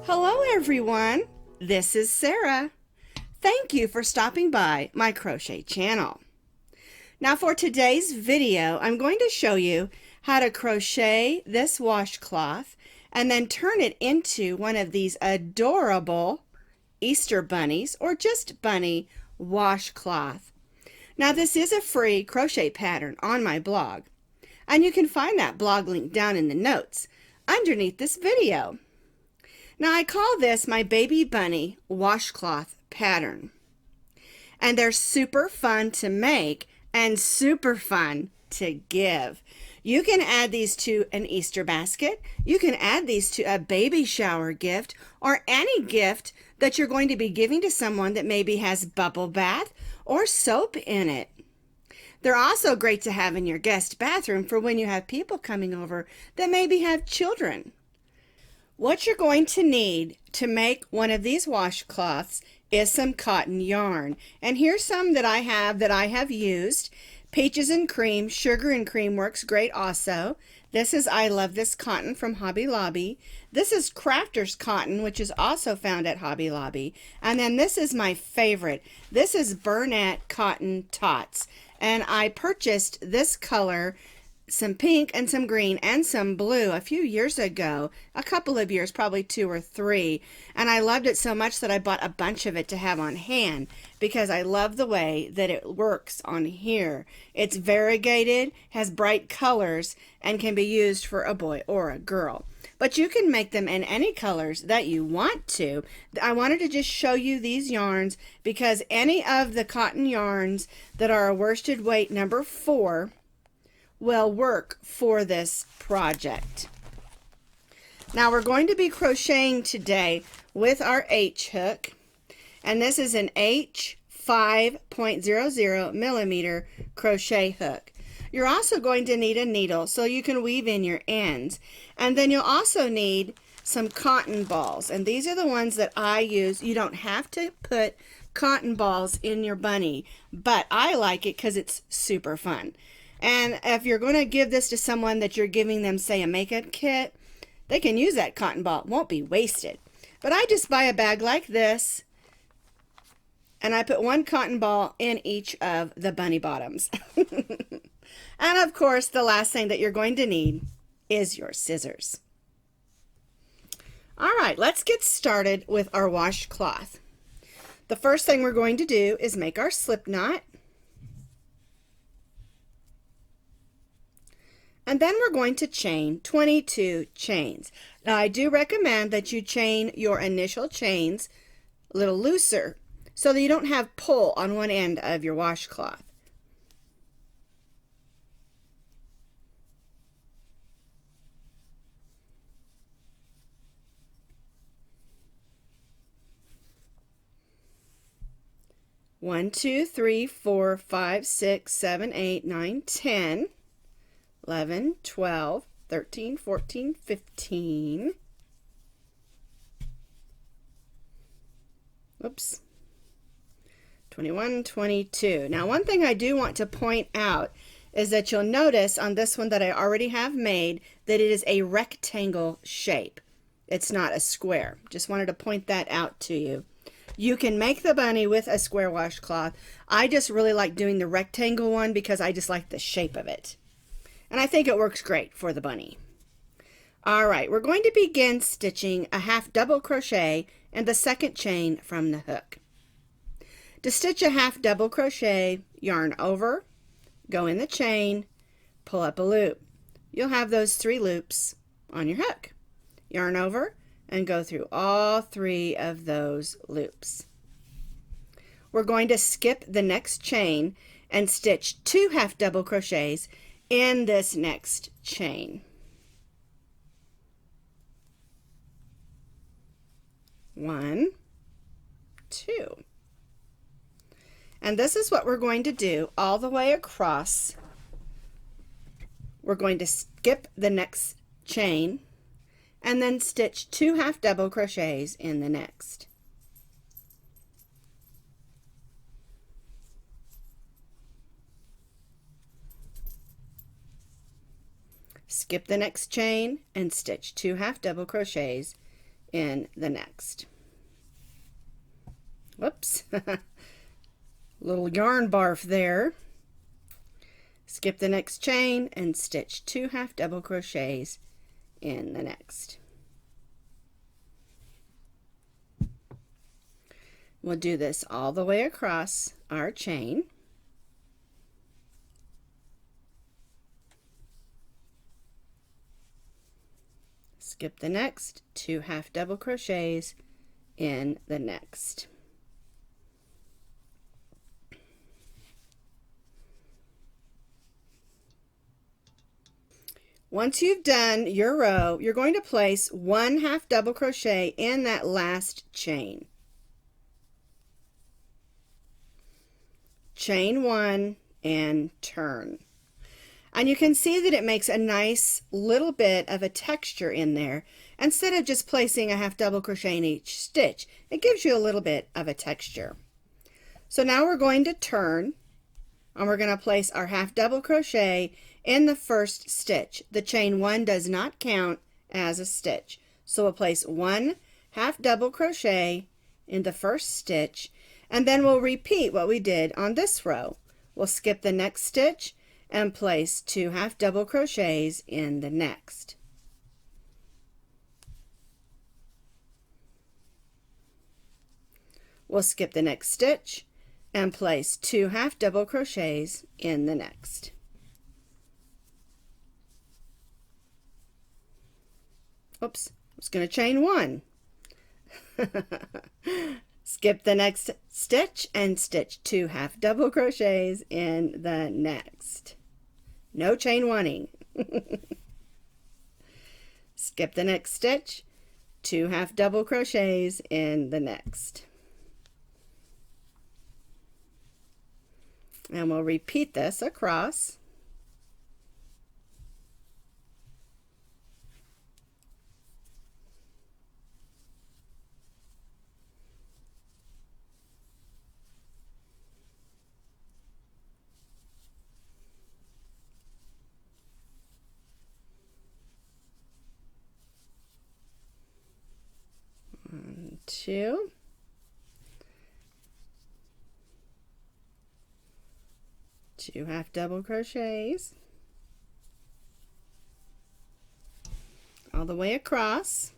Hello everyone, this is Sara. Thank you for stopping by my crochet channel. Now for today's video, I'm going to show you how to crochet this washcloth and then turn it into one of these adorable Easter bunnies or just bunny washcloth. Now this is a free crochet pattern on my blog, and you can find that blog link down in the notes underneath this video. Now I call this my baby bunny washcloth pattern, and they're super fun to make and super fun to give. You can add these to an Easter basket, you can add these to a baby shower gift, or any gift that you're going to be giving to someone that maybe has bubble bath or soap in it. They're also great to have in your guest bathroom for when you have people coming over that maybe have children. What you're going to need to make one of these washcloths is some cotton yarn. And here's some that I have used. Peaches and Cream, Sugar and Cream works great also. This is I Love This Cotton from Hobby Lobby. This is Crafter's Cotton, which is also found at Hobby Lobby. And then this is my favorite. This is Burnett Cotton Tots. And I purchased this color, some pink and some green and some blue a few years ago, a couple of years, probably 2 or 3, and I loved it so much that I bought a bunch of it to have on hand because I love the way that it works on here. It's variegated, has bright colors, and can be used for a boy or a girl. But you can make them in any colors that you want to. I wanted to just show you these yarns because any of the cotton yarns that are a worsted weight number 4 will work for this project. Now we're going to be crocheting today with our H hook, and this is an H 5.00 millimeter crochet hook. You're also going to need a needle so you can weave in your ends, and then you'll also need some cotton balls, and these are the ones that I use. You don't have to put cotton balls in your bunny, but I like it because it's super fun. And if you're going to give this to someone that you're giving them, say, a makeup kit, they can use that cotton ball. It won't be wasted. But I just buy a bag like this, and I put 1 cotton ball in each of the bunny bottoms. And of course, the last thing that you're going to need is your scissors. All right, let's get started with our washcloth. The first thing we're going to do is make our slip knot. And then we're going to chain 22 chains. Now I do recommend that you chain your initial chains a little looser so that you don't have pull on one end of your washcloth. One, 2, 3, 4, 5, 6, 7, 8, 9, 10. 11, 12, 13, 14, 15. Oops. 21, 22. Now one thing I do want to point out is that you'll notice on this one that I already have made that it is a rectangle shape. It's not a square. Just wanted to point that out to you. You can make the bunny with a square washcloth. I just really like doing the rectangle one because I just like the shape of it. And I think it works great for the bunny. All right, we're going to begin stitching a half double crochet in the second chain from the hook. To stitch a half double crochet, yarn over, go in the chain, pull up a loop. You'll have those 3 loops on your hook. Yarn over and go through all 3 of those loops. We're going to skip the next chain and stitch 2 half double crochets in this next chain. 1, 2. And this is what we're going to do all the way across. We're going to skip the next chain and then stitch 2 half double crochets in the next. Skip the next chain and stitch 2 half double crochets in the next. Whoops. Little yarn barf there. Skip the next chain and stitch 2 half double crochets in the next. We'll do this all the way across our chain. Skip the next 2 half double crochets in the next. Once you've done your row, you're going to place 1 half double crochet in that last chain. Chain 1 and turn. And you can see that it makes a nice little bit of a texture in there. Instead of just placing a half double crochet in each stitch, it gives you a little bit of a texture. So now we're going to turn, and we're going to place our half double crochet in the first stitch. The chain 1 does not count as a stitch. So we'll place 1 half double crochet in the first stitch, and then we'll repeat what we did on this row. We'll skip the next stitch and place 2 half double crochets in the next. We'll skip the next stitch and place 2 half double crochets in the next. Oops, I was going to chain 1. Skip the next stitch and stitch 2 half double crochets in the next. No chain 1-ing. Skip the next stitch, 2 half double crochets in the next. And we'll repeat this across. Two, two half double crochets all the way across,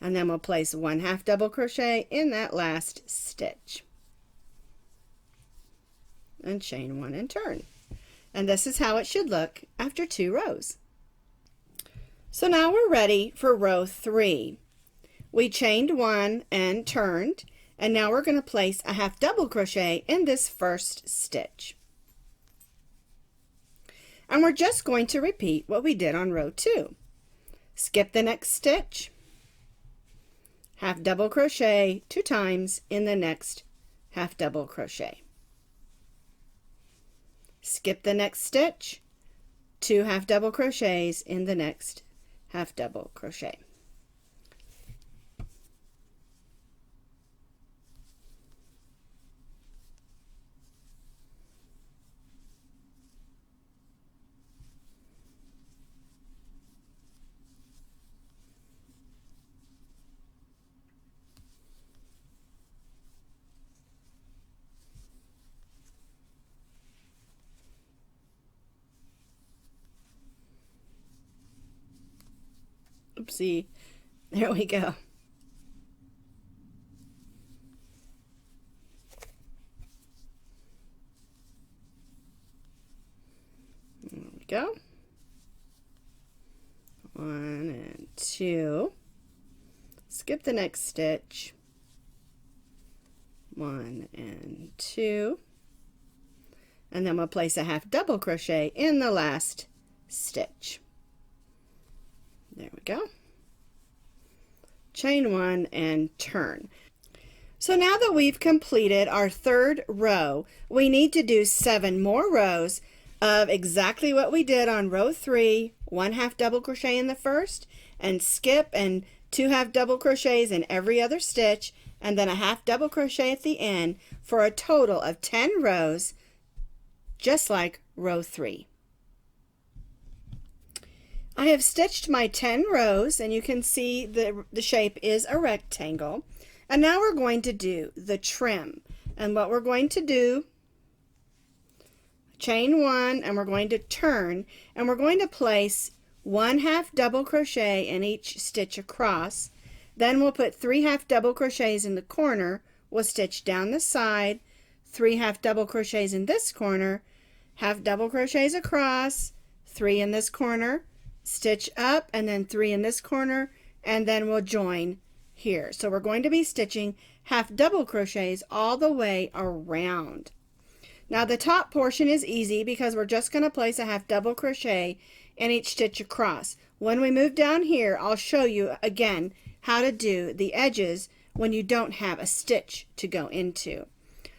and then we'll place 1 half double crochet in that last stitch and chain 1 and turn. And this is how it should look after 2 rows. So now we're ready for row 3. We chained 1 and turned, and now we're going to place a half double crochet in this first stitch. And we're just going to repeat what we did on row 2. Skip the next stitch, half double crochet 2 times in the next half double crochet. Skip the next stitch, 2 half double crochets in the next half double crochet. Oopsie, there we go. There we go. 1 and 2. Skip the next stitch. 1 and 2. And then we'll place a half double crochet in the last stitch. There we go. Chain 1 and turn. So now that we've completed our 3rd row, we need to do 7 more rows of exactly what we did on row 3, 1 half double crochet in the first, and skip and 2 half double crochets in every other stitch, and then a half double crochet at the end for a total of 10 rows, just like row 3. I have stitched my 10 rows, and you can see the shape is a rectangle. And now we're going to do the trim. And what we're going to do, chain 1, and we're going to turn, and we're going to place 1/2 double crochet in each stitch across. Then we'll put 3/2 double crochets in the corner. We'll stitch down the side, 3/2 double crochets in this corner, half double crochets across, 3 in this corner, stitch up, and then 3 in this corner, and then we'll join here. So we're going to be stitching half double crochets all the way around. Now the top portion is easy because we're just going to place a half double crochet in each stitch across. When we move down here, I'll show you again how to do the edges when you don't have a stitch to go into.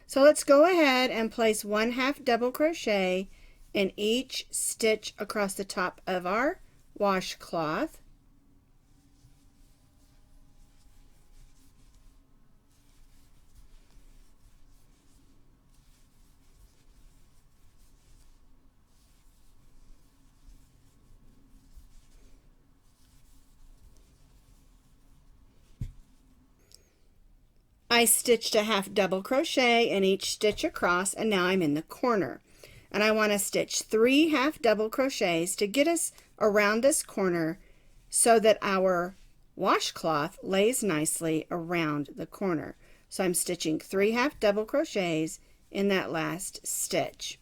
So let's go ahead and place 1/2 double crochet in each stitch across the top of our washcloth. I stitched a half double crochet in each stitch across, and now I'm in the corner. And I want to stitch 3 half double crochets to get us around this corner so that our washcloth lays nicely around the corner. So I'm stitching 3 half double crochets in that last stitch.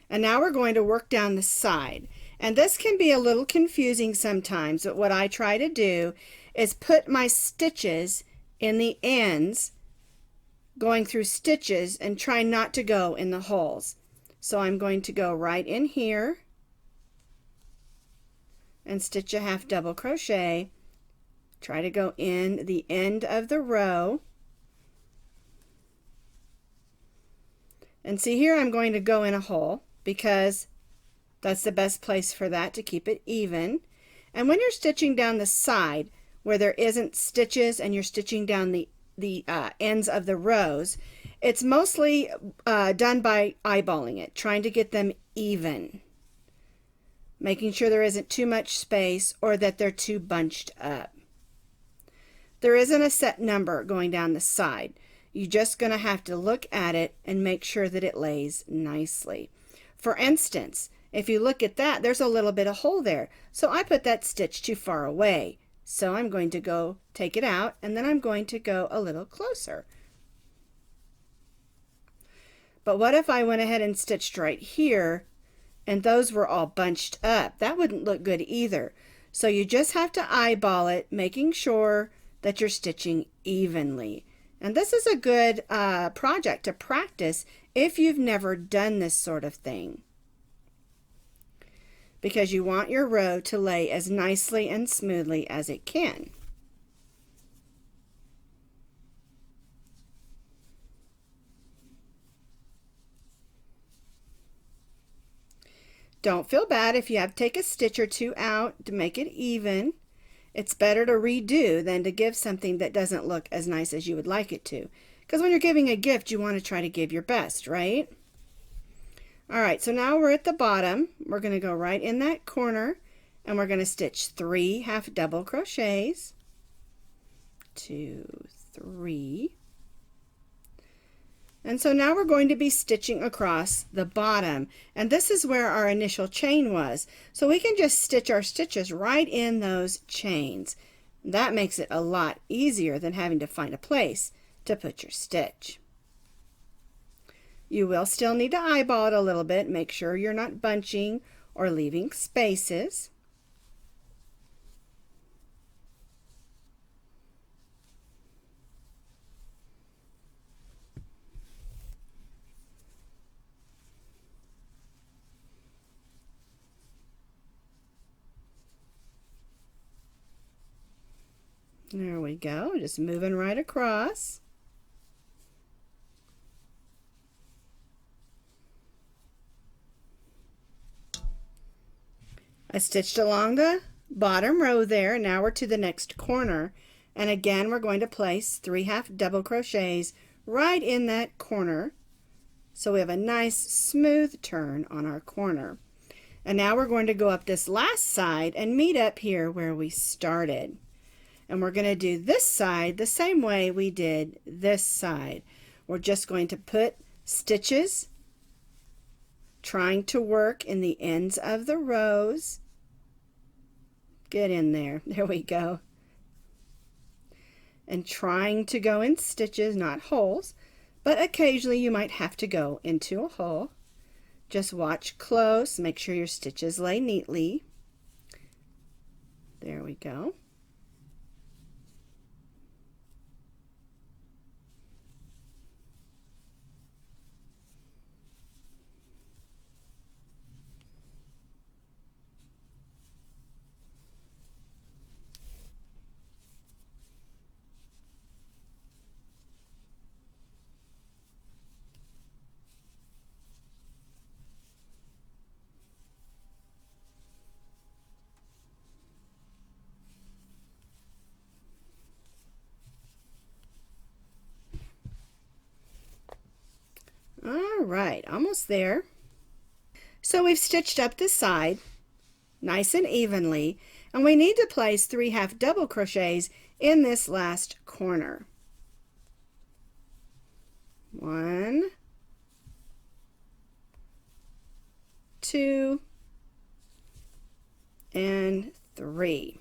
And now we're going to work down the side. And this can be a little confusing sometimes, but what I try to do is put my stitches in the ends, going through stitches, and try not to go in the holes. So I'm going to go right in here and stitch a half double crochet, try to go in the end of the row, and see here I'm going to go in a hole because that's the best place for that to keep it even. And when you're stitching down the side where there isn't stitches and you're stitching down the ends of the rows, it's mostly done by eyeballing it, trying to get them even, making sure there isn't too much space or that they're too bunched up. There isn't a set number going down the side. You're just going to have to look at it and make sure that it lays nicely. For instance, if you look at that, there's a little bit of hole there. So I put that stitch too far away. So I'm going to go take it out, and then I'm going to go a little closer. But what if I went ahead and stitched right here and those were all bunched up? That wouldn't look good either. So you just have to eyeball it, making sure that you're stitching evenly. And this is a good project to practice if you've never done this sort of thing, because you want your row to lay as nicely and smoothly as it can. Don't feel bad if you have to take a stitch or two out to make it even. It's better to redo than to give something that doesn't look as nice as you would like it to. Because when you're giving a gift, you want to try to give your best, right? Alright, so now we're at the bottom. We're going to go right in that corner, and we're going to stitch 3 half double crochets. 2, 3. And so now we're going to be stitching across the bottom, and this is where our initial chain was. So we can just stitch our stitches right in those chains. That makes it a lot easier than having to find a place to put your stitch. You will still need to eyeball it a little bit, make sure you're not bunching or leaving spaces. There we go, just moving right across. I stitched along the bottom row there. Now we're to the next corner, and again we're going to place 3 half double crochets right in that corner so we have a nice smooth turn on our corner. And now we're going to go up this last side and meet up here where we started. And we're going to do this side the same way we did this side. We're just going to put stitches, trying to work in the ends of the rows. Get in there. There we go. And trying to go in stitches, not holes, but occasionally you might have to go into a hole. Just watch close, make sure your stitches lay neatly. There we go. All right, almost there. So we've stitched up the side nice and evenly, and we need to place 3 half double crochets in this last corner. 1, 2, and 3.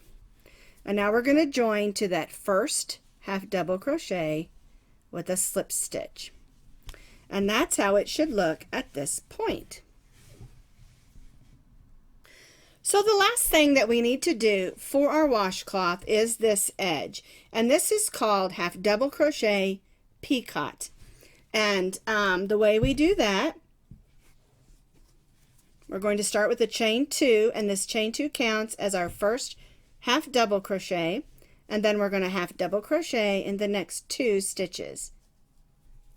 And now we're going to join to that first half double crochet with a slip stitch. And that's how it should look at this point. So the last thing that we need to do for our washcloth is this edge. And this is called half double crochet picot. And the way we do that, we're going to start with a chain 2, and this chain 2 counts as our first half double crochet, and then we're going to half double crochet in the next 2 stitches.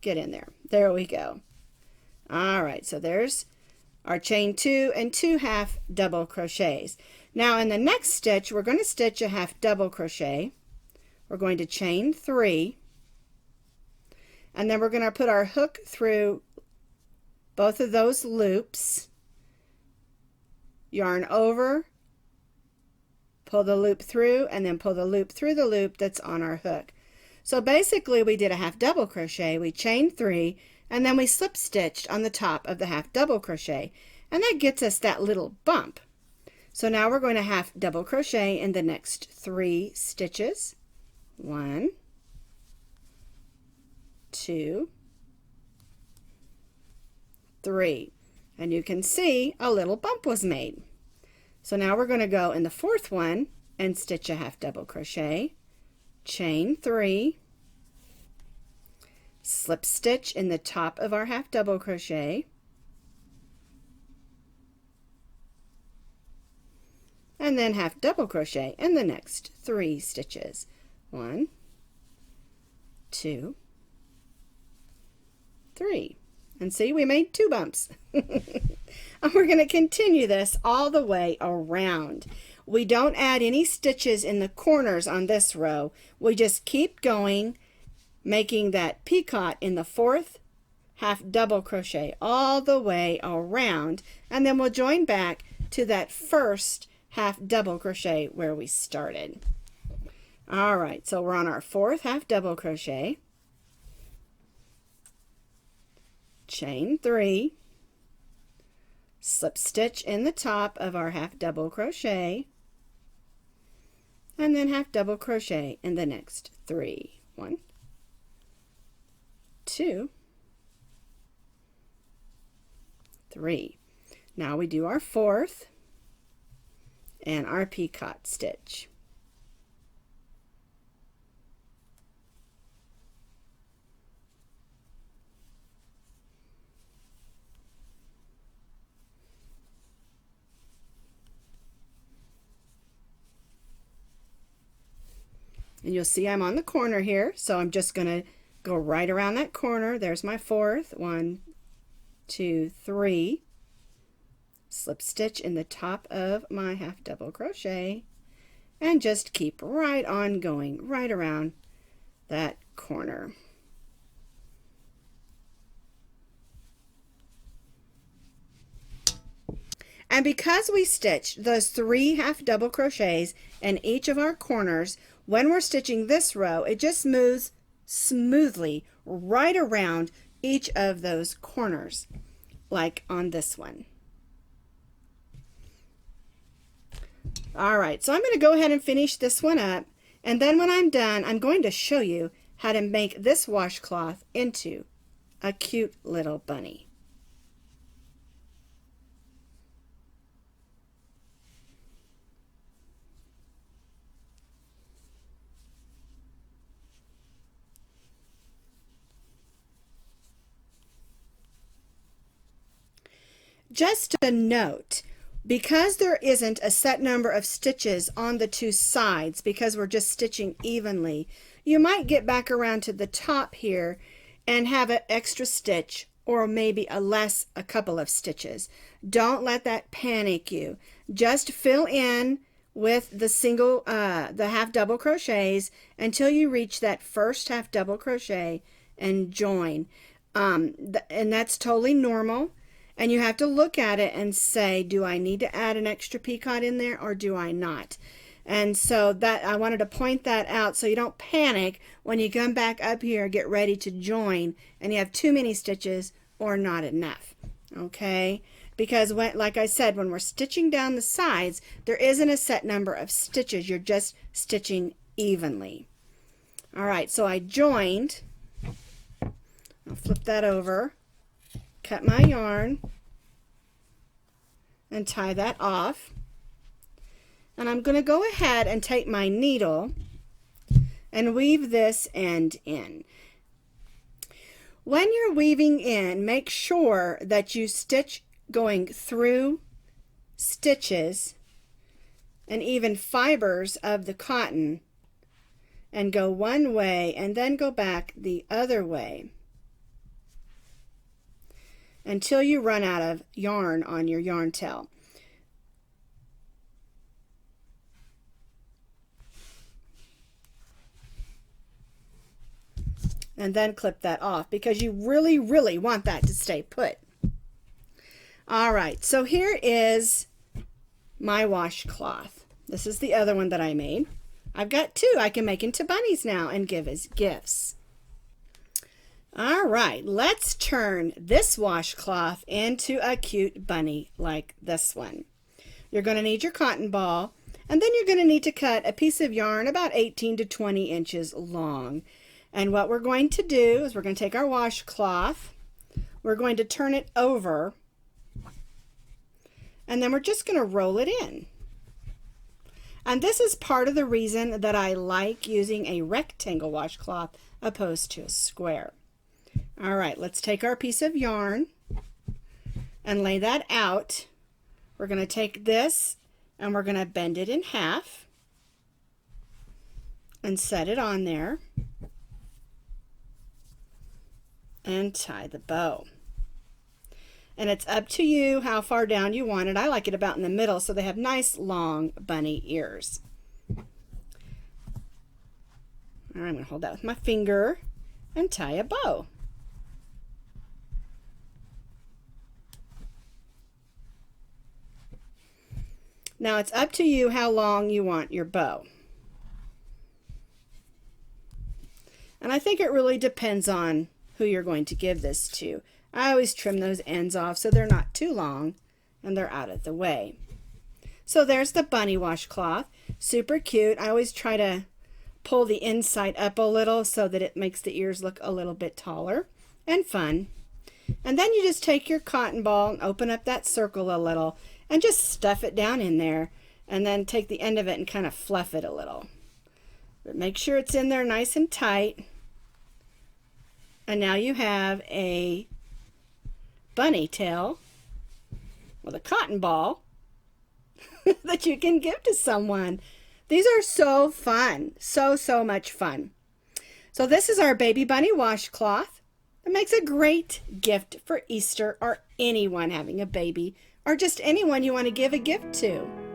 Get in there. There we go. All right, so there's our chain 2 and 2 half double crochets. Now in the next stitch, we're going to stitch a half double crochet. We're going to chain 3, and then we're going to put our hook through both of those loops, yarn over, pull the loop through, and then pull the loop through the loop that's on our hook. So basically we did a half double crochet, we chained 3, and then we slip stitched on the top of the half double crochet, and that gets us that little bump. So now we're going to half double crochet in the next 3 stitches. 1, 2, 3, and you can see a little bump was made. So now we're going to go in the 4th one and stitch a half double crochet, chain 3, slip stitch in the top of our half double crochet, and then half double crochet in the next 3 stitches. 1, 2, 3. And see, we made 2 bumps. And we're going to continue this all the way around. We don't add any stitches in the corners on this row. We just keep going, making that picot in the 4th half double crochet all the way around, and then we'll join back to that first half double crochet where we started. All right, so we're on our 4th half double crochet, chain 3, slip stitch in the top of our half double crochet, and then half double crochet in the next 3. 1, 2, 3. Now we do our 4th and our picot stitch. And you'll see I'm on the corner here, so I'm just going to go right around that corner. There's my 4th. 1, 2, 3. Slip stitch in the top of my half double crochet, and just keep right on going right around that corner. And because we stitched those 3 half double crochets in each of our corners, when we're stitching this row, it just moves smoothly right around each of those corners, like on this one. All right, so I'm going to go ahead and finish this one up, and then when I'm done, I'm going to show you how to make this washcloth into a cute little bunny. Just a note, because there isn't a set number of stitches on the 2 sides, because we're just stitching evenly, you might get back around to the top here and have an extra stitch, or maybe a couple of stitches. Don't let that panic you. Just fill in with the half double crochets until you reach that first half double crochet and join. And that's totally normal. And you have to look at it and say, do I need to add an extra picot in there or do I not? And so that I wanted to point that out so you don't panic when you come back up here, get ready to join, and you have too many stitches or not enough. Okay? Because like I said, when we're stitching down the sides, there isn't a set number of stitches. You're just stitching evenly. All right, so I joined. I'll flip that over. Cut my yarn and tie that off, and I'm going to go ahead and take my needle and weave this end in. When you're weaving in, make sure that you stitch going through stitches and even fibers of the cotton and go one way and then go back the other way until you run out of yarn on your yarn tail. And then clip that off because you really, really want that to stay put. All right, so here is my washcloth. This is the other one that I made. I've got 2 I can make into bunnies now and give as gifts. All right, let's turn this washcloth into a cute bunny like this one. You're going to need your cotton ball, and then you're going to need to cut a piece of yarn about 18 to 20 inches long. And what we're going to do is we're going to take our washcloth, we're going to turn it over, and then we're just going to roll it in. And this is part of the reason that I like using a rectangle washcloth opposed to a square. All right, let's take our piece of yarn and lay that out. We're going to take this and we're going to bend it in half and set it on there and tie the bow. And it's up to you how far down you want it. I like it about in the middle so they have nice long bunny ears. All right, I'm going to hold that with my finger and tie a bow. Now it's up to you how long you want your bow. And I think it really depends on who you're going to give this to. I always trim those ends off so they're not too long and they're out of the way. So there's the bunny washcloth. Super cute. I always try to pull the inside up a little so that it makes the ears look a little bit taller and fun. And then you just take your cotton ball and open up that circle a little and just stuff it down in there, and then take the end of it and kind of fluff it a little. But make sure it's in there nice and tight. And now you have a bunny tail with a cotton ball that you can give to someone. These are so fun. So much fun. So this is our baby bunny washcloth. It makes a great gift for Easter or anyone having a baby or just anyone you want to give a gift to.